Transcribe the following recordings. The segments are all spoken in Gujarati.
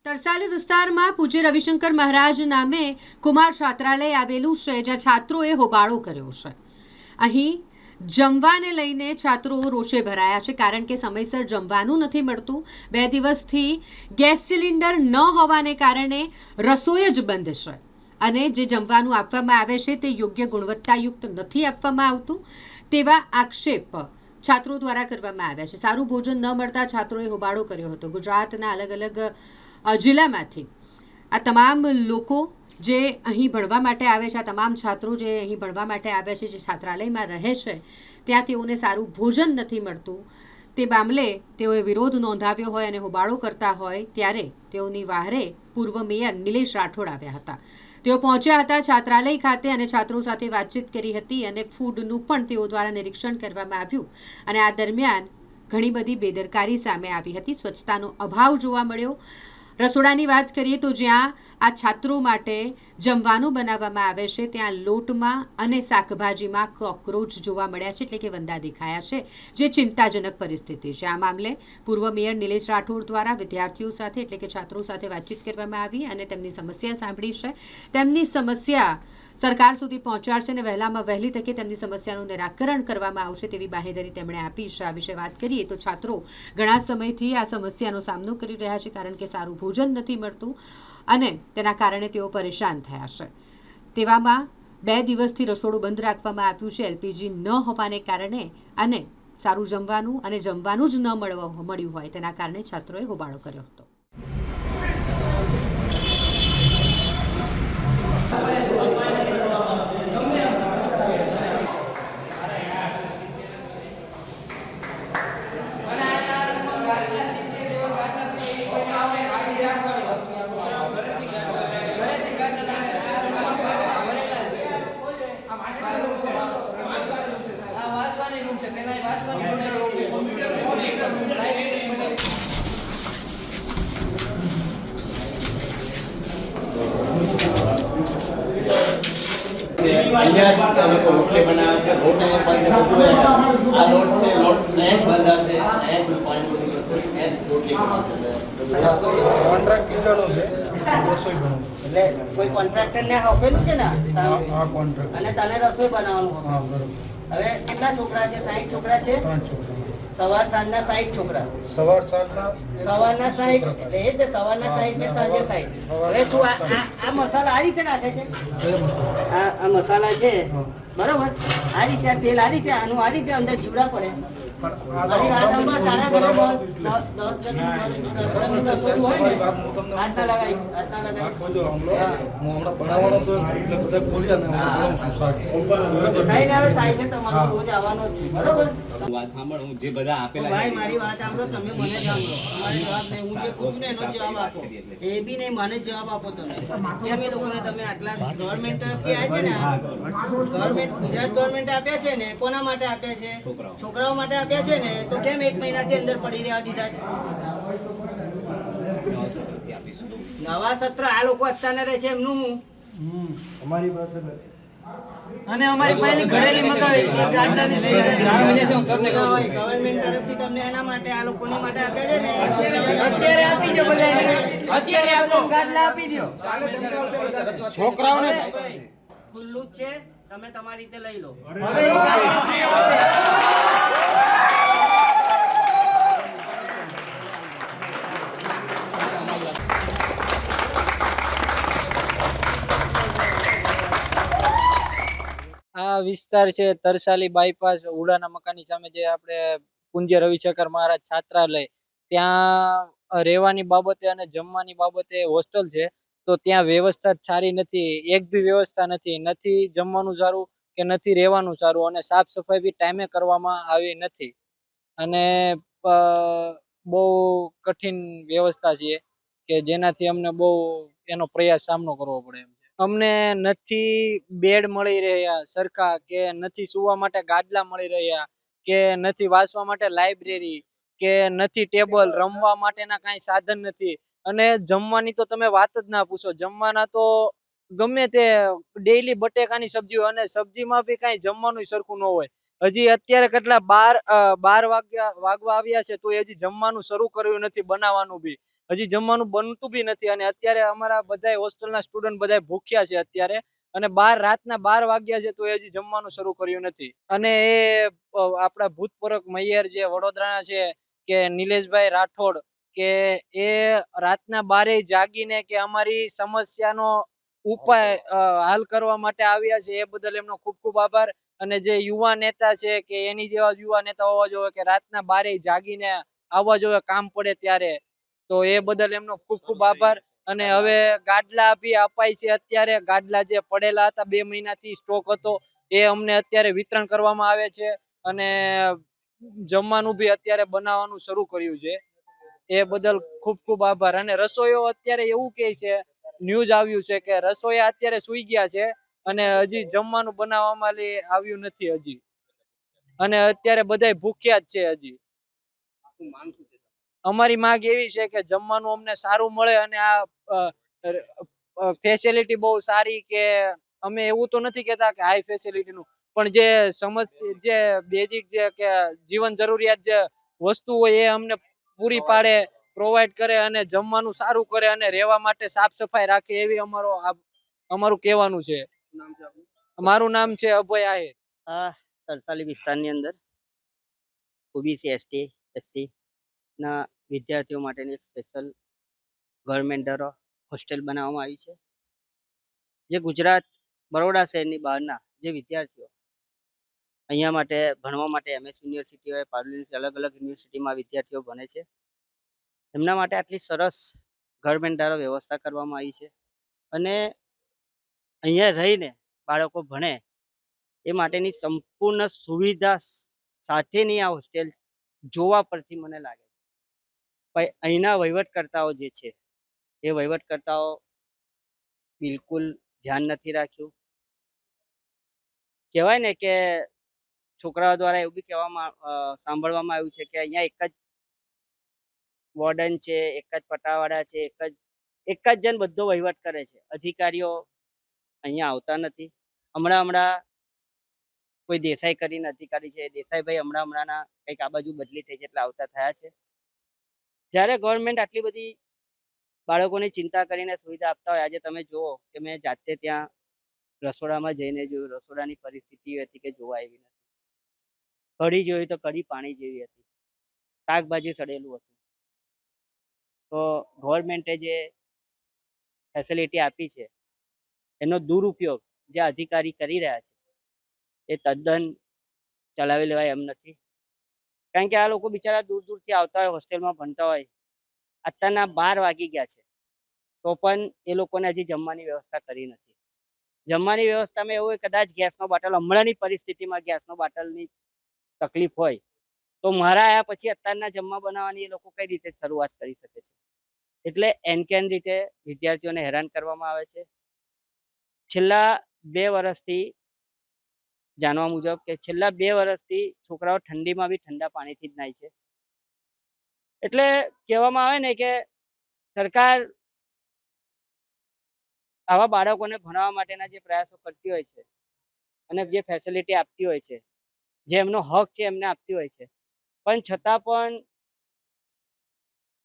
તરસાલી વિસ્તારમાં પૂજ્ય રવિશંકર મહારાજ નામે કુમાર છાત્રાલય આવેલું છે, જ્યાં છાત્રોએ હોબાળો કર્યો છે. અહીં જમવાને લઈને છાત્રો રોષે ભરાયા છે, કારણ કે સમયસર જમવાનું નથી મળતું. 2 દિવસથી ગેસ સિલિન્ડર ન હોવાને કારણે રસોઈ જ બંધ છે અને જે જમવાનું આપવામાં આવે છે તે યોગ્ય ગુણવત્તાયુક્ત નથી આપવામાં આવતું તેવા આક્ષેપ છાત્રો દ્વારા કરવામાં આવ્યા છે. સારું ભોજન ન મળતા છાત્રોએ હોબાળો કર્યો હતો. ગુજરાતના અલગ અલગ જિલ્લામાંથી આ તમામ લોકો જે અહીં ભણવા માટે આવે છે, આ તમામ છાત્રો જે અહીં ભણવા માટે આવે છે, જે છાત્રાલયમાં રહે છે, ત્યાં તેઓને સારું ભોજન નથી મળતું તે મામલે તેઓએ વિરોધ નોંધાવ્યો હોય અને હોબાળો કરતા હોય ત્યારે તેઓની વહારે પૂર્વ મેયર નિલેશ રાઠોડ આવ્યા હતા. તેઓ પહોંચ્યા હતા છાત્રાલય ખાતે અને છાત્રો સાથે વાતચીત કરી હતી અને ફૂડનું પણ તેઓ દ્વારા નિરીક્ષણ કરવામાં આવ્યું અને આ દરમિયાન ઘણી બધી બેદરકારી સામે આવી હતી. સ્વચ્છતાનો અભાવ જોવા મળ્યો. રસોડાની વાત કરીએ તો જ્યાં આ છાત્રો માટે જમવાનું બનાવવામાં આવે છે ત્યાં લોટમાં અને શાકભાજીમાં કોકરોચ જોવા મળ્યા છે, એટલે કે વંદા દેખાયા છે, જે ચિંતાજનક પરિસ્થિતિ છે. આ મામલે પૂર્વ મેયર નિલેશ રાઠોડ દ્વારા વિદ્યાર્થીઓ સાથે એટલે કે છાત્રો સાથે વાતચીત કરવામાં આવી અને તેમની સમસ્યા સાંભળી છે. તેમની સમસ્યા સરકાર સુધી પહોંચાડશે અને વહેલામાં વહેલી તકે તેમની સમસ્યાનું નિરાકરણ કરવામાં આવશે તેવી બાહેધરી તેમણે આપી છે. આ વિશે વાત કરીએ તો છાત્રો ઘણા સમયથી આ સમસ્યાનો સામનો કરી રહ્યા છે, કારણ કે સારું ભોજન નથી મળતું અને તેના કારણે તેઓ પરેશાન થયા છે. તેવામાં 2 દિવસથી રસોડું બંધ રાખવામાં આવ્યું છે એલપીજી ન હોવાને કારણે અને સારું જમવાનું અને જમવાનું જ ન મળ્યું હોય તેના કારણે છાત્રોએ હોબાળો કર્યો હતો. અહીંયા તમે રોટલી બનાવે છે, રોટલી પણ આ લોટ છે, લોટ એક બંધાશે, એક પાણી પૂરી કરશે, એક રોટલી બનાવશે. કોન્ટ્રાક્ટ લીધેલો છે રસોઈ બનાવવાનું. એટલે કોઈ કોન્ટ્રાક્ટર ને આપેલું છે ને આ કોન્ટ્રાક્ટ. અને તને રસોઈ બનાવવાનું. હા બરોબર. હવે કેટલા છોકરા છે? 60 છોકરા છે. 5 છોકરા. સવાર સાંજના 60 છોકરા. સવાર સાંજના સવારના 60 એટલે એ જ સવારના 60 ને સાંજે 60. હવે તું આ મસાલા આ રીતે નાખે છે. આ મસાલા છે બરોબર. આ રીતે તેલ આ રીતે આનું આ રીતે અંદર જીવડા પડે. મારી વાત સાંભળ, તારા ઘરે 10 જણનું રસોડું હોય ને, આટલા લગાવી. હમણાં બનાવવાનો તો એટલે બધા બોલ્યા ને બનાવું શાક. નહીં ને હવે થાય છે તમારો રોજ આવવાનો જ છે બરોબર. વાત સાંભળ, હું જે બધા આપેલા ભાઈ મારી વાત સાંભળો, તમે મને સાંભળો. અમારી વાત નહીં, હું જે પૂછું ને એનો જવાબ આપો. એ બી નહીં, મને જ જવાબ આપો તમે. કેમ એ લોકોને તમે આટલા ગવર્મેન્ટ તરફથી આવ્યા છે ને, ગવર્મેન્ટ ગુજરાત ગવર્મેન્ટ આપ્યા છે ને, કોના માટે આપ્યા છે? છોકરાઓ માટે આપ્યા છે ને, તો કેમ 1 મહિનાથી અંદર પડી રહેવા દીધા છે? નવા સત્ર આ લોકો અત્યારે રહે છે એમનું અમારી પાસે નથી. અને અમારી પહેલી ઘરેલી મગાવી કે ગાંઠાની સુવિધા ગવર્મેન્ટ તરફથી તમને એના માટે આ લોકોની માટે આપે છે ને, અત્યારે આપી દો બધાને. અત્યારે બધાને ગાંઠલા આપી દો. છોકરાઓને ખુલ્લું જ છે, તમે તમારી રીતે લઈ લો. હવે એ ગાંઠલા આ વિસ્તાર છે તરસાલી બાયપાસ ઉડાના મકાનની સામે જે આપણે પૂજ્ય રવિશંકર મહારાજ છાત્રાલય, ત્યાં રહેવાની બાબતે અને જમવાની બાબતે હોસ્ટેલ છે, તો ત્યાં વ્યવસ્થા સારી નથી. એક બી વ્યવસ્થા નથી જમવાનું સારું કે નથી રહેવાનું સારું, અને સાફ સફાઈ બી ટાઈમે કરવામાં આવી નથી. અને બહુ કઠિન વ્યવસ્થા છે કે જેનાથી અમને બહુ એનો પ્રયાસ સામનો કરવો પડે એમ. અમને નથી બેડ મળી રહ્યા સરખા, કે નથી સુવા માટે ગાદલા મળી રહ્યા, કે નથી વાંચવા માટે લાઇબ્રેરી, કે નથી ટેબલ, રમવા માટેના કાંઈ સાધન નથી. અને જમવાની તો તમે વાત જ ના પૂછો. જમવાના તો ગમે તે ડેઈલી બટેકાની સબ્જી હોય અને સબ્જીમાં બી કાંઈ જમવાનું સરખું ન હોય. હજી અત્યારે કેટલા 12 વાગવા આવ્યા છે તો હજી જમવાનું શરૂ કર્યું નથી, બનાવવાનું બી હજી જમવાનું બનતું બી નથી. અને અત્યારે અમારા બધા હોસ્ટેલના સ્ટુડન્ટ બધા ભૂખ્યા છે અત્યારે, અને રાતના 12 વાગ્યા છે તો હજી જમવાનું શરૂ કર્યું નથી. અને એ આપણા ભૂતપૂર્વ મેયર જે વડોદરાના છે કે નિલેશભાઈ રાઠોડ, કે એ રાતના 12 જાગીને કે અમારી સમસ્યાનો ઉપાય હાલ કરવા માટે આવ્યા છે, એ બદલ એમનો ખૂબ ખૂબ આભાર. અને જે યુવા નેતા છે કે એની જેવા યુવા નેતા હોવા જોઈએ કે રાતના 12 જાગીને આવવા જોઈએ કામ પડે ત્યારે, તો એ બદલ એમનો ખૂબ ખૂબ આભાર. અને હવે ગાડલા બી અપાય છે અત્યારે, ગાડલા જે પડેલા હતા 2 મહિનાથી સ્ટોક હતો એ અમને અત્યારે વિતરણ કરવામાં આવે છે. અને જમવાનું બી અત્યારે બનાવવાનું શરૂ કર્યું છે, એ બદલ ખૂબ ખૂબ આભાર. અને રસોઈઓ અત્યારે એવું કે છે, ન્યૂઝ આવ્યું છે કે રસોઈયા અત્યારે સુઈ ગયા છે અને હજી જમવાનું બનાવવામાં આવ્યું નથી હજી, અને અત્યારે બધાય ભૂખ્યા જ છે હજી. અમારી માંગ એવી છે કે જમવાનું અમને સારું મળે, અને આ ફેસિલિટી બહુ સારી, કે અમે એવું તો નથી કેતા કે હાઈ ફેસિલિટી નું, પણ જે બેઝિક જે કે જીવન જરૂરિયાત જે વસ્તુ હોય એ અમને પૂરી પાડે, પ્રોવાઈડ કરે, અને જમવાનું સારું કરે, અને રહેવા માટે સાફ સફાઈ રાખે, એવી અમારું કહેવાનું છે. મારું નામ છે અભય આહિર. આ તરસાલી વિસ્તારની અંદર ઓબીસી એસટી એસસી ના વિદ્યાર્થીઓ માટેની સ્પેશિયલ ગવર્મેન્ટ દ્વારા હોસ્ટેલ બનાવવામાં આવી છે, જે ગુજરાત બરોડા શહેરની બહારના જે વિદ્યાર્થીઓ અહીંયા માટે ભણવા માટે MS યુનિવર્સિટી હોય, પાર્લામેન્ટ અલગ અલગ યુનિવર્સિટીમાં વિદ્યાર્થીઓ ભણે છે, એમના માટે આટલી સરસ ગવર્મેન્ટ દ્વારા વ્યવસ્થા કરવામાં આવી છે. અને અહીંયા રહીને બાળકો ભણે એ માટેની સંપૂર્ણ સુવિધા સાથેની આ હોસ્ટેલ જોવા પરથી મને લાગે છે. પણ અહીંના વહીવટકર્તાઓ જે છે એ વહીવટકર્તાઓ બિલકુલ ધ્યાન નથી રાખ્યું. કહેવાય ને કે છોકરાઓ દ્વારા એવું બી સાંભળવામાં આવ્યું છે કે અહીંયા એક જ વોર્ડન છે, એક જ પટાવાળા છે, એક જ જણ બધો વહીવટ કરે છે, અધિકારીઓ અહીંયા આવતા નથી. હમણાં કોઈ દેસાઈ કરીને અધિકારી છે, દેસાઈભાઈ હમણાંના કંઈક આ બાજુ બદલી થઈ છે એટલે આવતા થયા છે. જ્યારે ગવર્મેન્ટ આટલી બધી બાળકોની ચિંતા કરીને સુવિધા આપતા હોય, આજે તમે જુઓ કે મેં જાતે ત્યાં રસોડામાં જઈને જોયું, રસોડાની પરિસ્થિતિ એવી હતી કે જોવા એવી નથી. કઢી જોઈ તો કઢી પાણી જેવી હતી, શાકભાજી સડેલું હતું. તો ગવર્મેન્ટે જે ફેસિલિટી આપી છે એનો દુરુપયોગ જે અધિકારી કરી રહ્યા છે એ તદ્દન ચલાવી લેવાય એમ નથી. કારણ કે આ લોકો બિચારા દૂર દૂરથી આવતા હોય, હોસ્ટેલમાં ભણતા હોય, અત્યારના 12 વાગી ગયા છે તો પણ એ લોકોને હજી જમવાની વ્યવસ્થા કરી નથી. જમવાની વ્યવસ્થામાં એવું હોય, કદાચ ગેસનો બાટલ, હમણાંની પરિસ્થિતિમાં ગેસનો બાટલની તકલીફ હોય તો મારા આયા પછી અત્યારના જમવા બનાવવાની એ લોકો કઈ રીતે શરૂઆત કરી શકે છે? એટલે એનકેન રીતે વિદ્યાર્થીઓને હેરાન કરવામાં આવે છે. છેલ્લા 2 વર્ષથી જાણવા મુજબ કે છેલ્લા 2 વર્ષથી છોકરાઓ ઠંડીમાં બી ઠંડા પાણીથી જ નાય છે. એટલે કહેવામાં આવે ને કે સરકાર આવા બાળકોને ભણાવવા માટેના જે પ્રયાસો કરતી હોય છે અને જે ફેસિલિટી આપતી હોય છે, જે એમનો હક છે એમને આપતી હોય છે, પણ છતાં પણ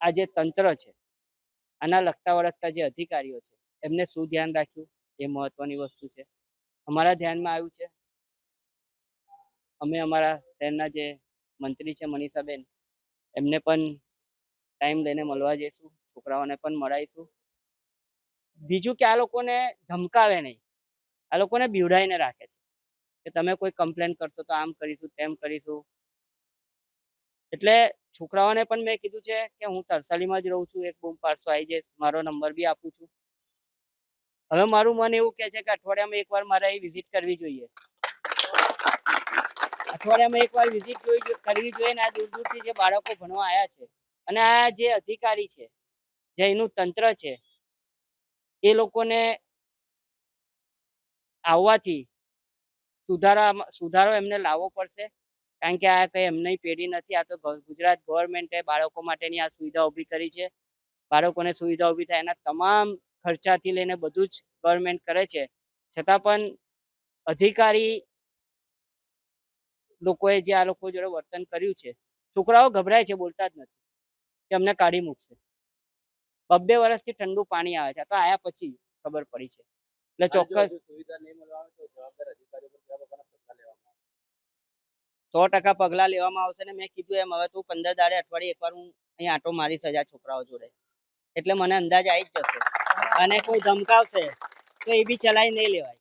આ જે તંત્ર છે, આના લગતા વળગતા જે અધિકારીઓ છે, એમને શું ધ્યાન રાખ્યું એ મહત્વની વસ્તુ છે. અમારા ધ્યાનમાં આવ્યું છે, અમે અમારા શહેરના જે મંત્રી છે મનીષાબેન, એમને પણ ટાઈમ લઈને મળવા જઈશું, છોકરાઓને પણ મળાવીશું. બીજું કે આ લોકોને ધમકાવે નહીં, આ લોકોને બીવડાઈને રાખે છે કે તમે કોઈ કમ્પ્લેન કરશો તો આમ કરીશું, તેમ કરીશું. એટલે છોકરાઓને પણ મેં કીધું છે કે હું તરસાલીમાં જ રહું છું, એક બૂમ પાડશો આવી જઈશ, મારો નંબર બી આપું છું. હવે મારું મન એવું કહે છે કે અઠવાડિયામાં એકવાર મારે અહીં વિઝિટ કરવી જોઈએ, અઠવાડિયામાં એકવાર વિઝિટ કરવી જોઈએ. ને આ દૂર દૂરથી જે બાળકો ભણવા આવ્યા છે અને આ જે અધિકારી છે, જે એનું તંત્ર છે, એ લોકોને આવવાથી સુધારો એમને લાવવો પડશે. કારણ કે આ કઈ એમની પેઢી નથી, આ તો ગુજરાત ગવર્મેન્ટે બાળકો માટેની આ સુવિધા ઊભી કરી છે. બાળકોને સુવિધા ઊભી થાય એના તમામ ખર્ચાથી લઈને બધું જ ગવર્મેન્ટ કરે છે, છતાં પણ અધિકારી લોકોએ જે આ લોકો જોડે વર્તન કર્યું છે, છોકરાઓ ગભરાય છે, બોલતા જ નથી કે અમને કાઢી મૂકશે. 2 વર્ષથી ઠંડુ પાણી આવે છે, તો આયા પછી ખબર પડી છે. એટલે ચોક્કસ 100% પગલા લેવામાં આવશે ને મેં કીધું એમ હવે તું 15 દાડે અઠવાડિયે એકવાર હું અહીં આંટો મારી સજા છોકરાઓ જોડે, એટલે મને અંદાજ આવી જ જશે. અને કોઈ ધમકાવશે તો એ બી ચલાવી નહીં લેવાય.